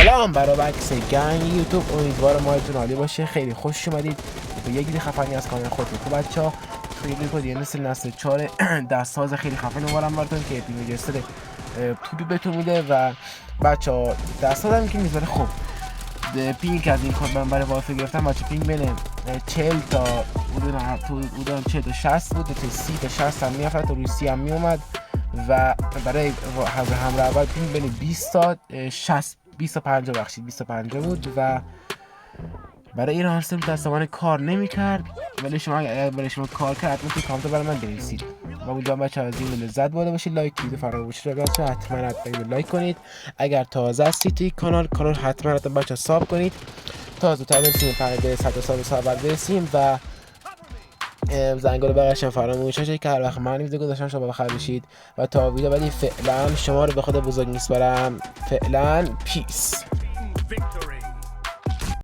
سلام برای بکس گنگ یوتیوب، امیدوارم مایتون عالی باشه. خیلی خوش اومدید به یک ویدیو خفنی از کانال خودتون. خب بچه‌ها خیلی کدیه نسل 4 دستساز خیلی خفن اومدم براتون که پینگ جستر توپی بهتون میده و بچه‌ها دستساز هم که میذاره. خب پینگ از این کد من برای وایفای گرفتم بچه. پینگ بین 40 تا حدود 40 تا 60 بود، تا 30 تا 60 هم میرفت، تا روی 30 هم میومد و برای همراه اول پینگ بین 20 تا 60 20 تا 50 بخشید 20 تا 50 بود و برای ایران هستم دستمان کار نمی‌کرد. ولی شما اگر برای شما کار کرد حتما توی کامنت برای من بنویسید. و امیدوارم بچه‌ها از این لذت برده باشید. لایک ویدیو فراموش نکنید، حتما لایک کنید. اگر تازه هستید توی کانال حتما بچه‌ها ساب کنید تا زودتر برسیم به 100 ساب برسیم و زنگوله بغلش فراموش نشه که هر وقت من ویدیو گذاشتم شما بخیر بشید. و تا ویدیو بعدی فعلا شما رو به خدا بزرگ میسپارم. فعلا پیس.